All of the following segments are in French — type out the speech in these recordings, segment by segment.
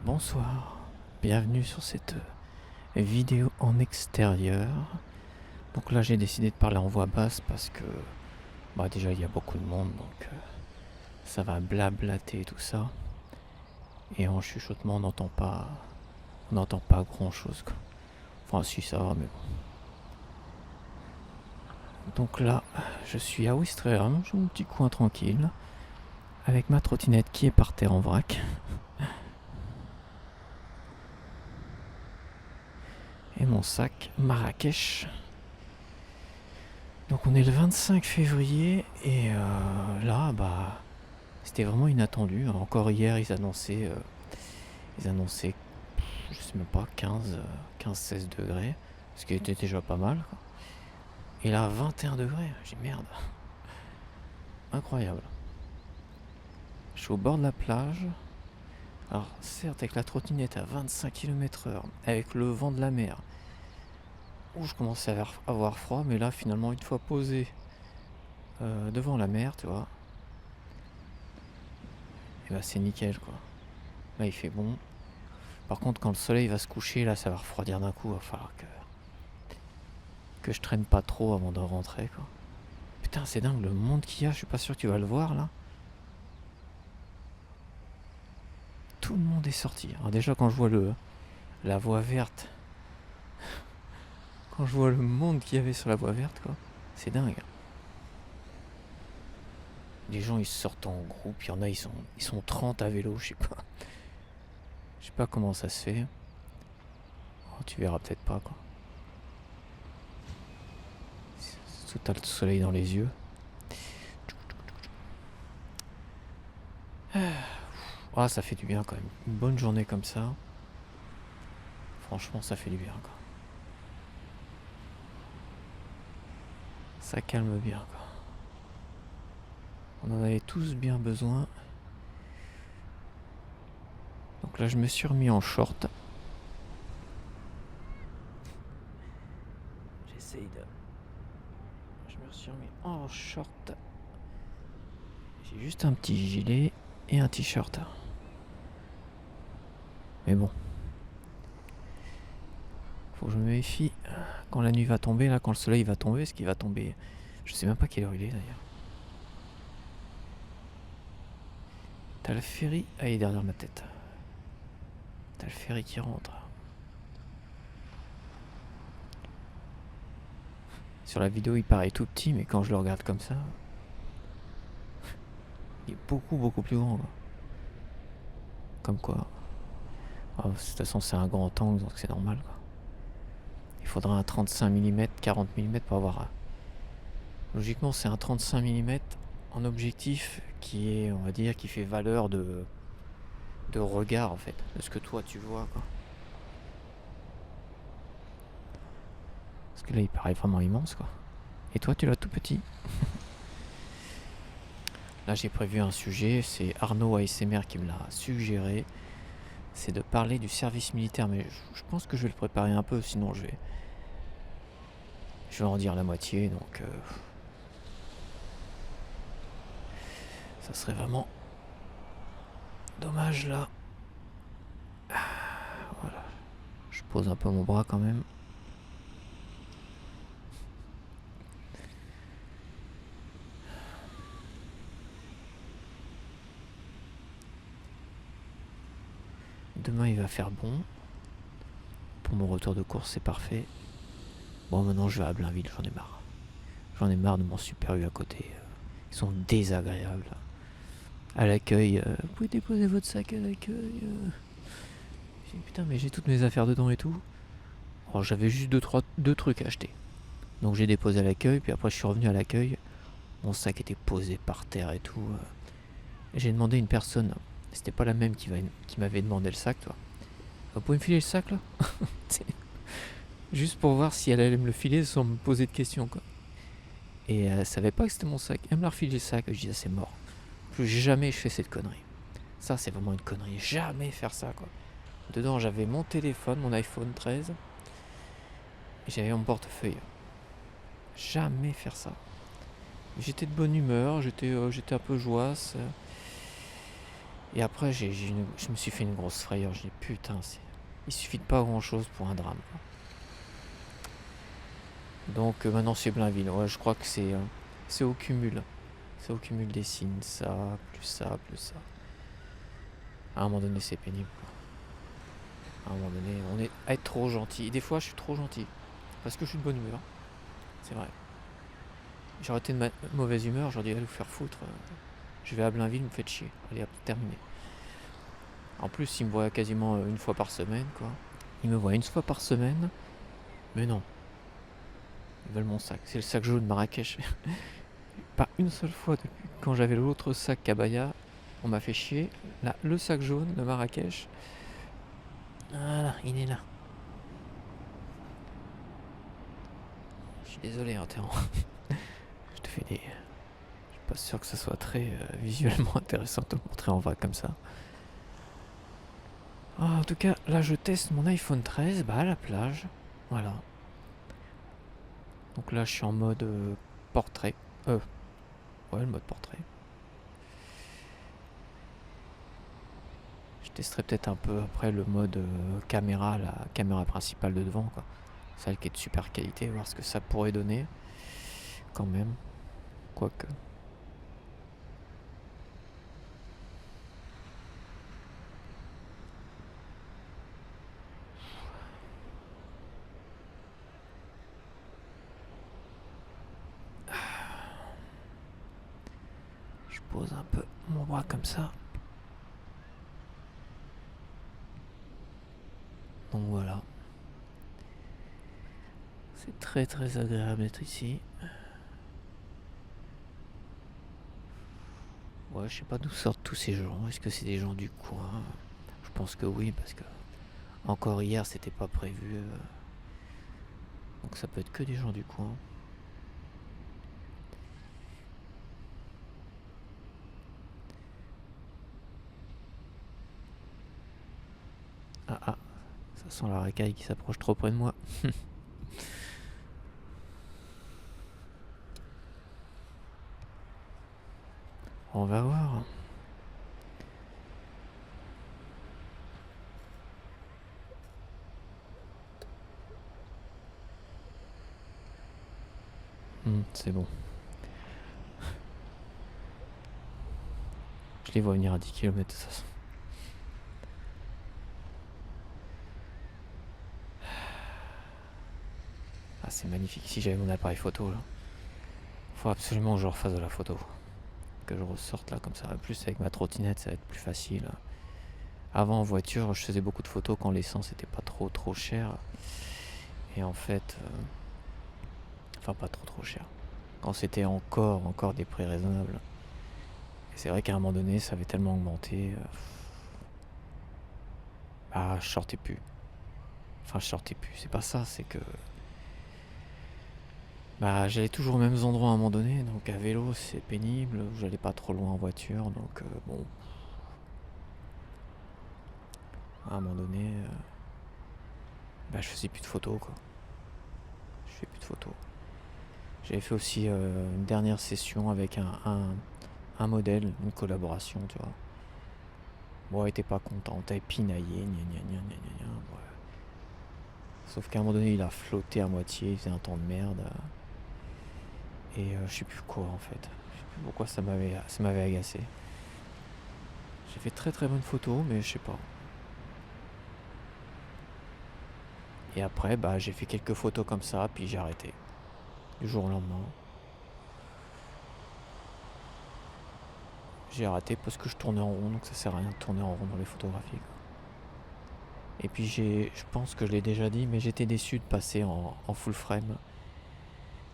Bonsoir, bienvenue sur cette vidéo en extérieur. Donc là j'ai décidé de parler en voix basse parce que déjà il y a beaucoup de monde, donc ça va blablater et tout ça. Et en chuchotement on n'entend pas grand chose quoi. Enfin si ça va, mais bon. Donc là je suis à Ouistreham, j'ai mon petit coin tranquille avec ma trottinette qui est par terre en vrac. Et mon sac Marrakech. Donc on est le 25 février et là c'était vraiment inattendu. Encore hier ils annonçaient je sais même pas 15-16 degrés, ce qui était déjà pas mal quoi. Et là 21 degrés, j'ai dit merde. Incroyable. Je suis au bord de la plage. Alors certes avec la trottinette à 25 km/h, avec le vent de la mer, où je commençais à avoir froid, mais là finalement une fois posé devant la mer, tu vois, et c'est nickel quoi. Là il fait bon. Par contre quand le soleil va se coucher, là ça va refroidir d'un coup, il va falloir que je traîne pas trop avant de rentrer quoi. Putain c'est dingue le monde qu'il y a, je suis pas sûr que tu vas le voir là. Tout le monde est sorti. Alors déjà quand je vois la voie verte, quand je vois le monde qu'il y avait sur la voie verte quoi, c'est dingue. Les gens ils sortent en groupe, il y en a ils sont 30 à vélo, je sais pas comment ça se fait. Oh, tu verras peut-être pas quoi. Surtout t'as le soleil dans les yeux. Ah ça fait du bien quand même. Une bonne journée comme ça. Franchement ça fait du bien quoi. Ça calme bien quoi. On en avait tous bien besoin. Donc là je me suis remis en short. Je me suis remis en short. J'ai juste un petit gilet et un t-shirt. Mais bon. Faut que je me méfie quand la nuit va tomber, là, quand le soleil va tomber, ce qui va tomber. Je sais même pas quelle heure il est d'ailleurs. T'as le ferry, il est derrière ma tête. T'as le ferry qui rentre. Sur la vidéo il paraît tout petit, mais quand je le regarde comme ça, il est beaucoup beaucoup plus grand quoi. Comme quoi. De toute façon c'est un grand angle donc c'est normal quoi. Il faudra un 35 mm, 40 mm pour avoir. Logiquement c'est un 35 mm en objectif qui est, on va dire, qui fait valeur de regard en fait, de ce que toi tu vois quoi. Parce que là il paraît vraiment immense quoi. Et toi tu l'as tout petit. Là j'ai prévu un sujet, c'est Arnaud ASMR qui me l'a suggéré. C'est de parler du service militaire, mais je pense que je vais le préparer un peu, sinon je vais en dire la moitié, donc ça serait vraiment dommage là. Voilà, je pose un peu mon bras quand même. Demain il va faire bon. Pour mon retour de course c'est parfait. Bon maintenant je vais à Blainville, j'en ai marre. J'en ai marre de mon Super U à côté. Ils sont désagréables. À l'accueil, vous pouvez déposer votre sac à l'accueil. J'ai dit putain mais j'ai toutes mes affaires dedans et tout. Alors j'avais juste deux trucs à acheter. Donc j'ai déposé à l'accueil, puis après je suis revenu à l'accueil. Mon sac était posé par terre et tout. J'ai demandé à une personne, c'était pas la même qui m'avait demandé le sac, toi. Vous pouvez me filer le sac là? Juste pour voir si elle allait me le filer sans me poser de questions quoi. Et elle savait pas que c'était mon sac. Elle me l'a refilé le sac, je dis c'est mort. Plus jamais je fais cette connerie. Ça c'est vraiment une connerie, jamais faire ça quoi. Dedans j'avais mon téléphone, mon iPhone 13. Et j'avais mon portefeuille. Jamais faire ça. J'étais de bonne humeur, j'étais un peu joasse. Et après, je me suis fait une grosse frayeur. J'ai dit putain, il suffit de pas grand chose pour un drame, quoi. Donc maintenant c'est Blainville. Ouais, je crois que c'est au cumul. C'est au cumul des signes. Ça, plus ça, plus ça. À un moment donné, c'est pénible, quoi. À un moment donné, on est à être trop gentil. Et des fois, je suis trop gentil. Parce que je suis de bonne humeur. C'est vrai. J'aurais été de mauvaise humeur, j'aurais dit allez vous faire foutre. Je vais à Blainville, vous me faites chier. Allez hop, terminé. En plus, ils me voient quasiment une fois par semaine, quoi. Ils me voient une fois par semaine. Mais non. Ils veulent mon sac. C'est le sac jaune de Marrakech. Pas une seule fois depuis quand j'avais l'autre sac Kabaya, on m'a fait chier. Là, le sac jaune de Marrakech. Voilà, il est là. Je suis désolé, hein, Théran. Je te fais des... Je suis pas sûr que ça soit très visuellement intéressant de te montrer en vrai comme ça. En tout cas, là je teste mon iPhone 13 à la plage. Voilà. Donc là je suis en mode portrait. Ouais, le mode portrait. Je testerai peut-être un peu après le mode caméra, la caméra principale de devant, quoi. Celle qui est de super qualité, voir ce que ça pourrait donner. Quand même. Quoique. Je pose un peu mon bras comme ça. Donc voilà. C'est très très agréable d'être ici. Ouais, je sais pas d'où sortent tous ces gens. Est-ce que c'est des gens du coin? Je pense que oui, parce que encore hier c'était pas prévu. Donc ça peut être que des gens du coin. Ah, ça sent la racaille qui s'approche trop près de moi. On va voir. C'est bon. Je les vois venir à 10 km de toute façon. Ah, c'est magnifique. Si j'avais mon appareil photo là. Faut absolument que je refasse de la photo. Que je ressorte là comme ça. En plus avec ma trottinette ça va être plus facile. Avant en voiture je faisais beaucoup de photos quand l'essence était pas trop cher. Et en fait... Enfin pas trop cher. Quand c'était encore des prix raisonnables. Et c'est vrai qu'à un moment donné ça avait tellement augmenté. Je sortais plus. Enfin je sortais plus. C'est pas ça, c'est que... j'allais toujours aux mêmes endroits à un moment donné, donc à vélo c'est pénible, j'allais pas trop loin en voiture, donc bon. À un moment donné, je faisais plus de photos, quoi. Je fais plus de photos. J'avais fait aussi une dernière session avec un modèle, une collaboration, tu vois. Bon, elle était pas contente, elle pinaillait, ouais. Sauf qu'à un moment donné, il a flotté à moitié, il faisait un temps de merde. Et je sais plus quoi en fait. Je sais plus pourquoi ça m'avait agacé. J'ai fait très très bonnes photos, mais je sais pas. Et après, j'ai fait quelques photos comme ça, puis j'ai arrêté. Du jour au lendemain. J'ai arrêté parce que je tournais en rond, donc ça sert à rien de tourner en rond dans les photographies. Et puis je pense que je l'ai déjà dit, mais j'étais déçu de passer en full frame.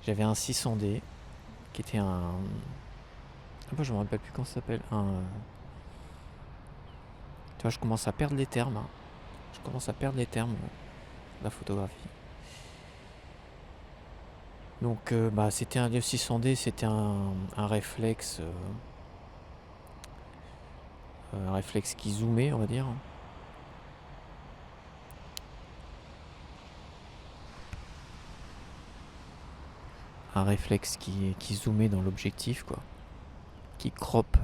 J'avais un 600D qui était un... je me rappelle plus comment ça s'appelle. Tu vois, je commence à perdre les termes. Je commence à perdre les termes de la photographie. Donc c'était un 600D, c'était un réflexe... un réflexe qui zoomait, on va dire. Un réflexe qui zoomait dans l'objectif, quoi. Qui crop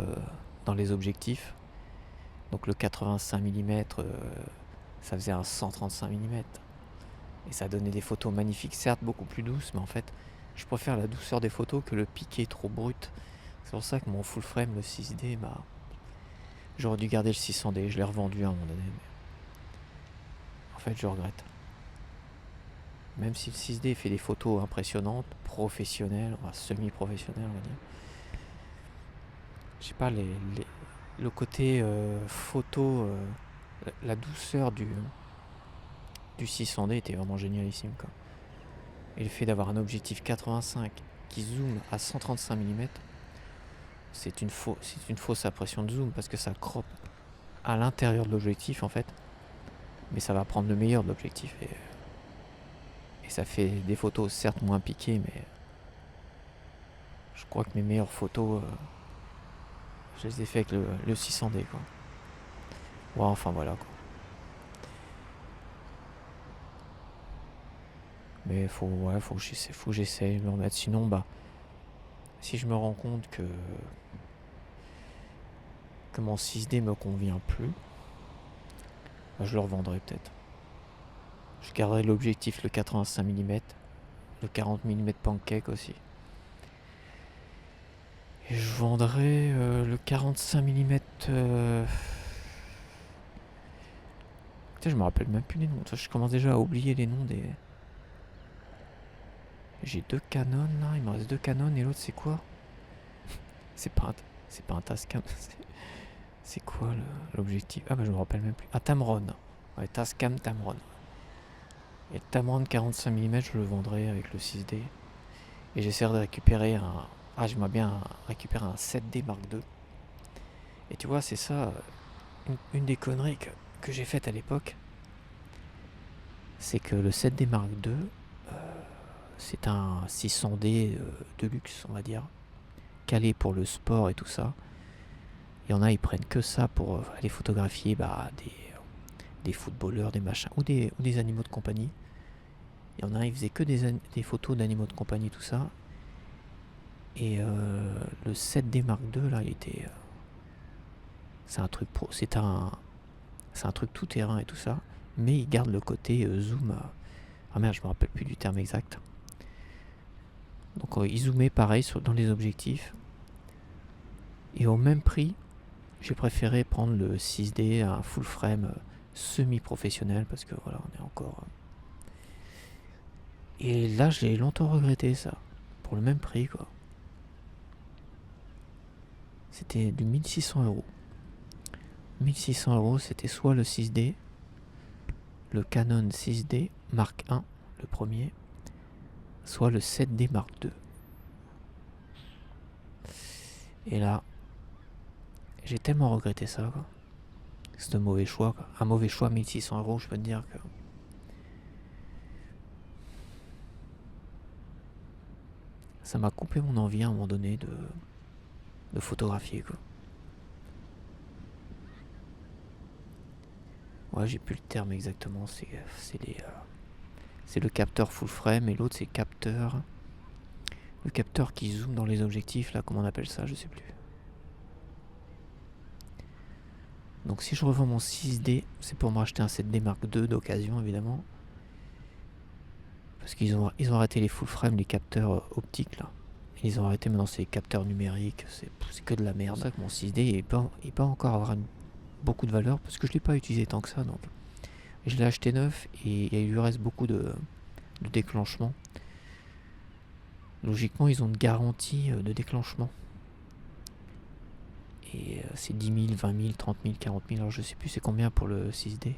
dans les objectifs. Donc le 85 mm, ça faisait un 135 mm. Et ça donnait des photos magnifiques, certes beaucoup plus douces, mais en fait, je préfère la douceur des photos que le piqué trop brut. C'est pour ça que mon full frame, le 6D, j'aurais dû garder le 600D, je l'ai revendu à un moment donné. Mais en fait, je regrette. Même si le 6D fait des photos impressionnantes, professionnelles, enfin semi-professionnelles, on va dire. Je sais pas, le côté photo, la douceur du 600D était vraiment génialissime, quoi. Et le fait d'avoir un objectif 85 qui zoome à 135 mm, c'est une fausse impression de zoom parce que ça crop à l'intérieur de l'objectif en fait, mais ça va prendre le meilleur de l'objectif et ça fait des photos certes moins piquées, mais je crois que mes meilleures photos, je les ai fait avec le 600D, quoi. Ouais, enfin voilà, quoi. Mais faut que j'essaye de me remettre. Sinon, si je me rends compte que mon 6D me convient plus, je le revendrai peut-être. Je garderai l'objectif, le 85 mm, le 40 mm pancake aussi. Et je vendrai le 45 mm. Je me rappelle même plus les noms. Je commence déjà à oublier les noms des. J'ai 2 Canon là, il me reste 2 Canon et l'autre c'est quoi? C'est pas un Tascam. C'est quoi l'objectif? Ah je me rappelle même plus. Ah, Tamron. Ouais, Tascam Tamron. Et le Tamron 45 mm, je le vendrai avec le 6D. Et j'essaierai de récupérer un. Ah, j'aimerais bien récupérer un 7D Mark II. Et tu vois, c'est ça, une des conneries que j'ai faites à l'époque. C'est que le 7D Mark II, c'est un 600D de luxe, on va dire. Calé pour le sport et tout ça. Il y en a, ils prennent que ça pour aller photographier des footballeurs, des machins, ou des animaux de compagnie. Il y en a, ils faisaient que des photos d'animaux de compagnie, tout ça. Et le 7D Mark II, là, il était. C'est un truc pro. C'est un truc tout terrain et tout ça. Mais il garde le côté zoom. Ah merde, je me rappelle plus du terme exact. Donc il zoomait pareil dans les objectifs. Et au même prix, j'ai préféré prendre le 6D, un full frame semi-professionnel, parce que voilà, on est encore. Et là, j'ai longtemps regretté ça. Pour le même prix, quoi. C'était du 1600€. 1600€, c'était soit le 6D, le Canon 6D Mark I, le premier, soit le 7D Mark II. Et là, j'ai tellement regretté ça, quoi. C'est un mauvais choix, quoi. Un mauvais choix, 1600€, je peux te dire que. Ça m'a coupé mon envie à un moment donné de photographier, quoi. Ouais, j'ai plus le terme exactement, c'est le capteur full frame et l'autre c'est le capteur qui zoome dans les objectifs, là, comment on appelle ça, je sais plus. Donc si je revends mon 6D, c'est pour m'acheter un 7D Mark II d'occasion, évidemment. Parce qu'ils ont arrêté les full frame, les capteurs optiques, là. Ils ont arrêté maintenant ces capteurs numériques, c'est que de la merde. C'est pour ça que mon 6D il peut encore avoir beaucoup de valeur, parce que je l'ai pas utilisé tant que ça, donc je l'ai acheté neuf et il lui reste beaucoup de déclenchement. Logiquement, ils ont une garantie de déclenchement. Et c'est 10 000, 20 000, 30 000, 40 000, alors je sais plus c'est combien pour le 6D.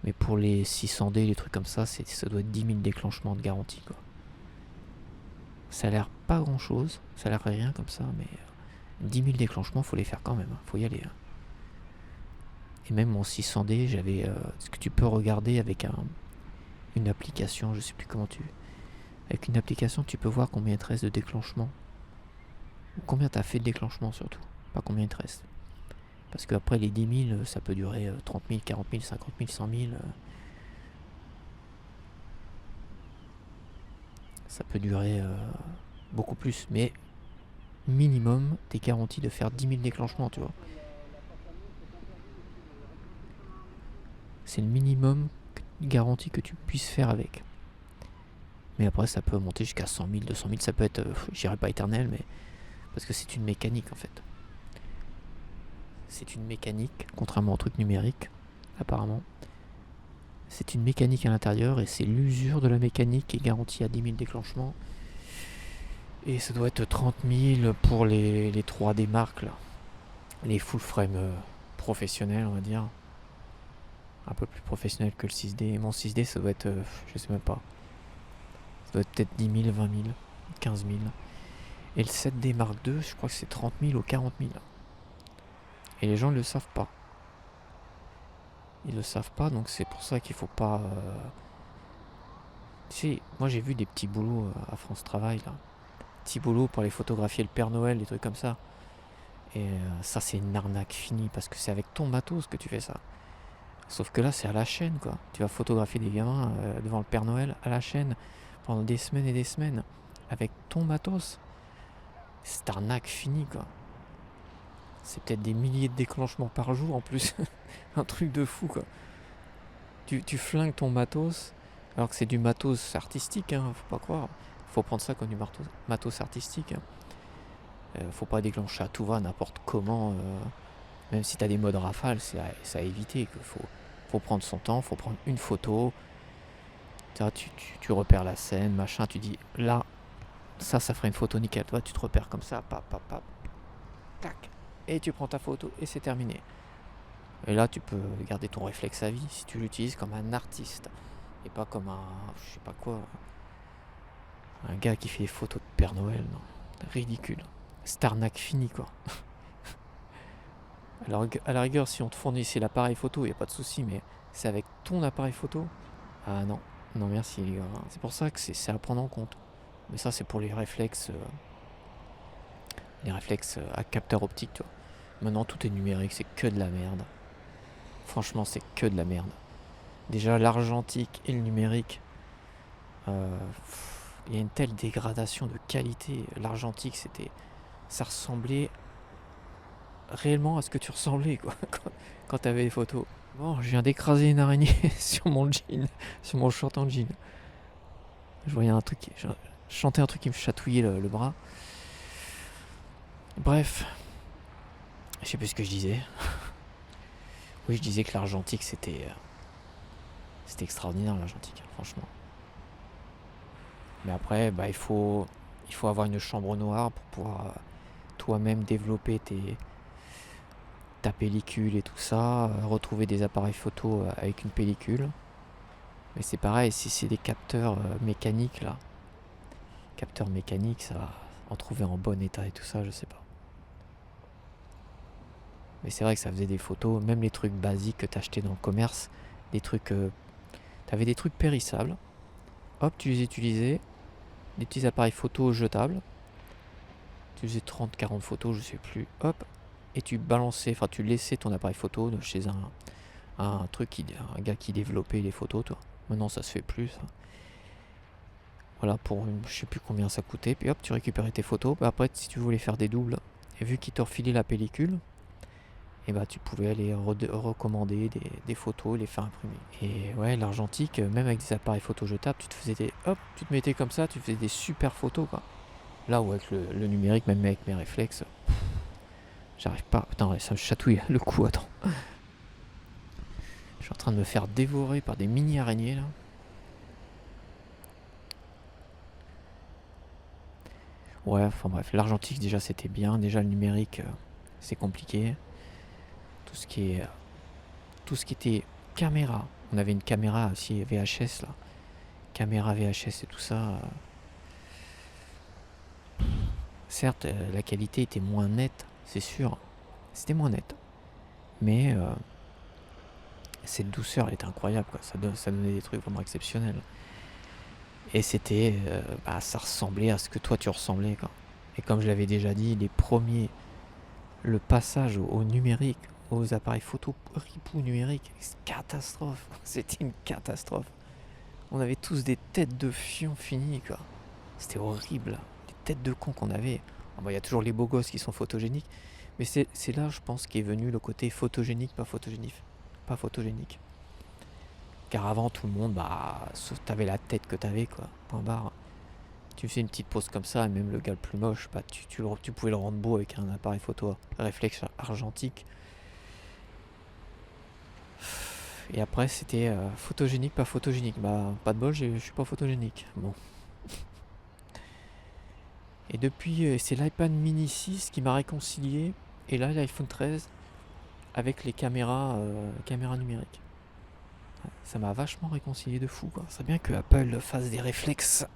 Mais pour les 600D, les trucs comme ça, ça doit être 10 000 déclenchements de garantie, quoi. Ça a l'air pas grand chose, ça a l'air rien comme ça, mais 10 000 déclenchements, faut les faire quand même, faut y aller. Et même mon 600D, j'avais ce que tu peux regarder avec une application, je sais plus comment avec une application, tu peux voir combien il te reste de déclenchement. Ou combien tu as fait de déclenchement surtout, pas combien il te reste. Parce qu'après les 10 000, ça peut durer 30 000, 40 000, 50 000, 100 000. Ça peut durer beaucoup plus, mais minimum, t'es garanti de faire 10 000 déclenchements, tu vois. C'est le minimum garanti que tu puisses faire avec. Mais après, ça peut monter jusqu'à 100 000, 200 000. Ça peut être, je dirais pas éternel, mais parce que c'est une mécanique en fait. C'est une mécanique, contrairement au truc numérique, apparemment. C'est une mécanique à l'intérieur et c'est l'usure de la mécanique qui est garantie à 10 000 déclenchements. Et ça doit être 30 000 pour les 3D marques, là. Les full frame professionnels, on va dire. Un peu plus professionnel que le 6D. Et mon 6D, ça doit être, je sais même pas. Ça doit être peut-être 10 000, 20 000, 15 000. Et le 7D Mark II, je crois que c'est 30 000 ou 40 000. Et les gens ne le savent pas. Ils le savent pas, donc c'est pour ça qu'il faut pas... Tu sais, moi j'ai vu des petits boulots à France Travail, là. Petits boulots pour aller photographier le Père Noël, des trucs comme ça. Et ça, c'est une arnaque finie, parce que c'est avec ton matos que tu fais ça. Sauf que là, c'est à la chaîne, quoi. Tu vas photographier des gamins devant le Père Noël à la chaîne pendant des semaines et des semaines avec ton matos. C'est arnaque finie, quoi. C'est peut-être des milliers de déclenchements par jour en plus. Un truc de fou, quoi. Tu flingues ton matos, alors que c'est du matos artistique, hein, faut pas croire. Faut prendre ça comme du matos artistique. Hein. Faut pas déclencher à tout va, n'importe comment. Même si t'as des modes rafales, c'est à éviter. Faut prendre son temps, faut prendre une photo. Tu repères la scène, machin, tu dis là, ça ferait une photo nickel. Toi, tu te repères comme ça, pap, tac. Et tu prends ta photo et c'est terminé. Et là, tu peux garder ton réflexe à vie si tu l'utilises comme un artiste et pas comme je sais pas quoi, un gars qui fait des photos de Père Noël. Non, ridicule. C'est arnaque fini, quoi. Alors, à la rigueur, si on te fournissait l'appareil photo, il n'y a pas de souci, mais c'est avec ton appareil photo. Ah non, non merci les gars. C'est pour ça que c'est à prendre en compte. Mais ça, c'est pour les réflexes à capteur optique, tu vois. Maintenant, tout est numérique, c'est que de la merde. Franchement, c'est que de la merde. Déjà, l'argentique et le numérique, il y a une telle dégradation de qualité. L'argentique, ça ressemblait réellement à ce que tu ressemblais, quoi, quand t'avais les photos. Bon, je viens d'écraser une araignée sur mon jean, sur mon short en jean. Je voyais je chantais un truc qui me chatouillait le bras. Bref, je sais plus ce que je disais. Oui, je disais que l'argentique, c'était extraordinaire, l'argentique, franchement. Mais après, il faut avoir une chambre noire pour pouvoir toi-même développer ta pellicule et tout ça, retrouver des appareils photo avec une pellicule. Mais c'est pareil, si c'est des capteurs mécaniques, là, capteurs mécaniques, ça va en trouver en bon état et tout ça, je sais pas. Mais c'est vrai que ça faisait des photos, même les trucs basiques que t'achetais dans le commerce, des trucs... t'avais des trucs périssables, hop, tu les utilisais, des petits appareils photo jetables, tu faisais 30-40 photos, je sais plus, hop, et tu laissais ton appareil photo chez un gars qui développait les photos, toi. Maintenant ça se fait plus, ça. Voilà, je sais plus combien ça coûtait, puis hop, tu récupérais tes photos. Après, si tu voulais faire des doubles, et vu qu'ils te refilaient la pellicule, et tu pouvais aller recommander des photos, les faire imprimer. Et ouais, l'argentique, même avec des appareils photo jetables, tu te mettais comme ça, tu faisais des super photos, quoi. Là où avec le numérique, même avec mes réflexes, j'arrive pas. Putain, ça me chatouille le cou, attends. Je suis en train de me faire dévorer par des mini araignées, là. Ouais, enfin bref, l'argentique déjà c'était bien, déjà le numérique c'est compliqué. Tout ce qui était caméra, on avait une caméra aussi VHS là, caméra VHS et tout ça. Certes, la qualité était moins nette, c'est sûr, c'était moins net, mais cette douceur elle était incroyable, quoi. Ça donnait des trucs vraiment exceptionnels. Et c'était, ça ressemblait à ce que toi tu ressemblais, quoi. Et comme je l'avais déjà dit, le passage au numérique, aux appareils photo ripou numériques, c'est catastrophe. C'était une catastrophe. On avait tous des têtes de fion finies, quoi. C'était horrible. Les têtes de cons qu'on avait. Il y a toujours les beaux gosses qui sont photogéniques, mais c'est là, je pense, qu'est venu le côté photogénique, pas photogénique. Car avant, tout le monde, bah, t'avais la tête que t'avais, quoi. Point barre. Tu faisais une petite pose comme ça, et même le gars le plus moche, bah, tu pouvais le rendre beau avec un appareil photo réflexe argentique. Et après, c'était photogénique, pas photogénique. Bah, pas de bol, je suis pas photogénique. Bon. Et depuis, c'est l'iPad mini 6 qui m'a réconcilié. Et là, l'iPhone 13 avec les caméras numériques. Ça m'a vachement réconcilié de fou, quoi. C'est bien que Apple fasse des réflexes.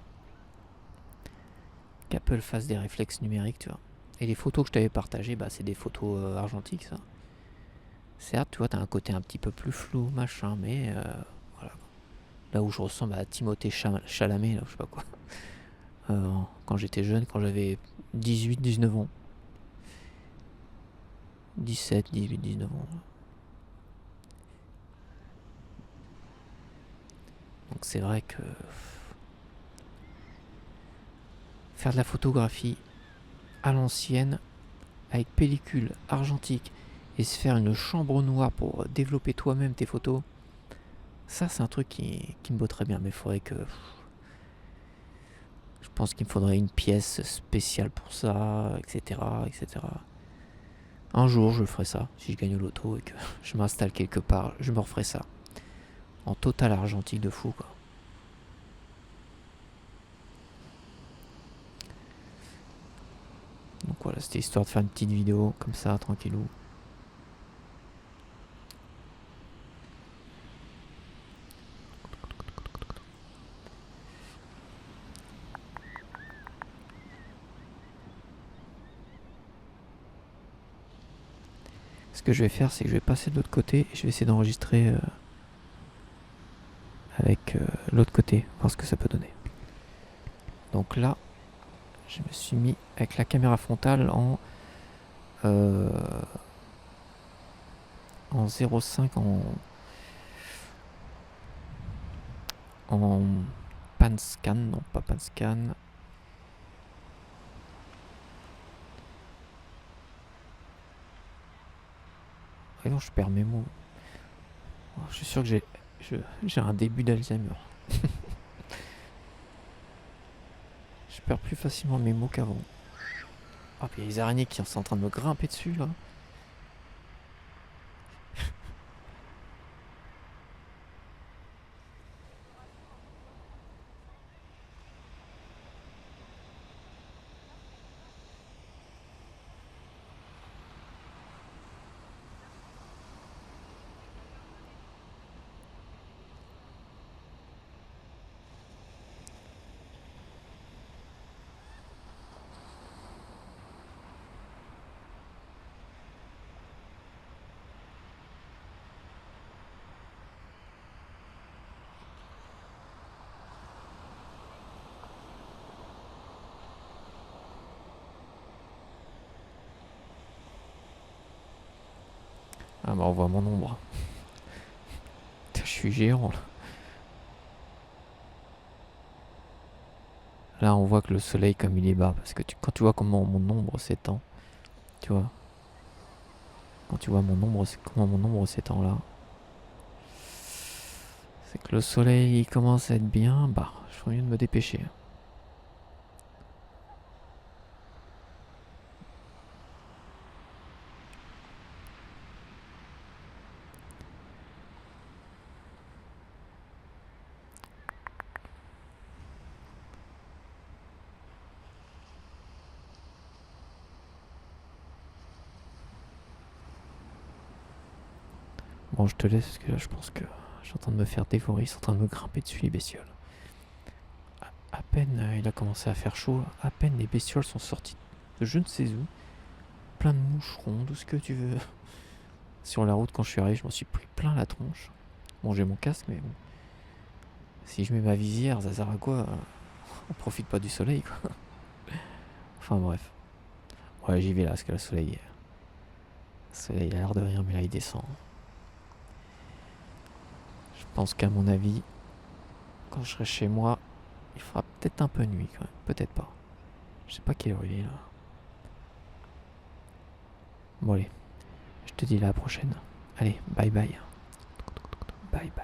Qu'Apple fasse des réflexes numériques, tu vois. Et les photos que je t'avais partagées, bah, c'est des photos argentiques, ça. Certes, tu vois, t'as un côté un petit peu plus flou, machin, mais voilà. Là où je ressemble à Timothée Chalamet, là, je sais pas quoi. Quand j'étais jeune, quand j'avais 18, 19 ans. 17, 18, 19 ans. Donc c'est vrai que faire de la photographie à l'ancienne, avec pellicule argentique, et se faire une chambre noire pour développer toi-même tes photos, ça c'est un truc qui me botterait bien, mais il faudrait que... Je pense qu'il me faudrait une pièce spéciale pour ça, etc., etc. Un jour je ferai ça, si je gagne au loto et que je m'installe quelque part, je me referai ça. En total argentique de fou, quoi. Donc voilà, c'était histoire de faire une petite vidéo comme ça, tranquillou. Ce que je vais faire, c'est que je vais passer de l'autre côté et je vais essayer d'enregistrer avec l'autre côté, voir ce que ça peut donner. Donc là, je me suis mis avec la caméra frontale en 0,5 en pan scan, non pas pan scan. Et non, je perds mes mots. Je suis sûr que j'ai un début d'Alzheimer. Je perds plus facilement mes mots qu'avant. Ah, puis il y a les araignées qui sont en train de me grimper dessus là. Ah bah on voit mon ombre. Je suis géant là. Là on voit que le soleil comme il est bas. Parce que quand tu vois comment mon ombre s'étend. Tu vois. Quand tu vois comment mon ombre s'étend là. C'est que le soleil il commence à être bien bas. Je ferais mieux de me dépêcher. Bon, je te laisse parce que là, je pense que je suis en train de me faire dévorer. Ils sont en train de me grimper dessus, les bestioles. À peine il a commencé à faire chaud, à peine les bestioles sont sorties de je ne sais où. Plein de moucherons, tout ce que tu veux. Sur la route, quand je suis arrivé, je m'en suis pris plein la tronche. Bon, j'ai mon casque, mais bon. Si je mets ma visière, ça sert à quoi? On profite pas du soleil, quoi. Enfin, bref. Ouais, j'y vais là, parce que le soleil a l'air de rien, mais là, il descend. Je pense qu'à mon avis, quand je serai chez moi, il fera peut-être un peu nuit, quand même. Peut-être pas. Je sais pas quelle heure il est, là. Bon, allez. Je te dis à la prochaine. Allez, bye bye. Bye bye.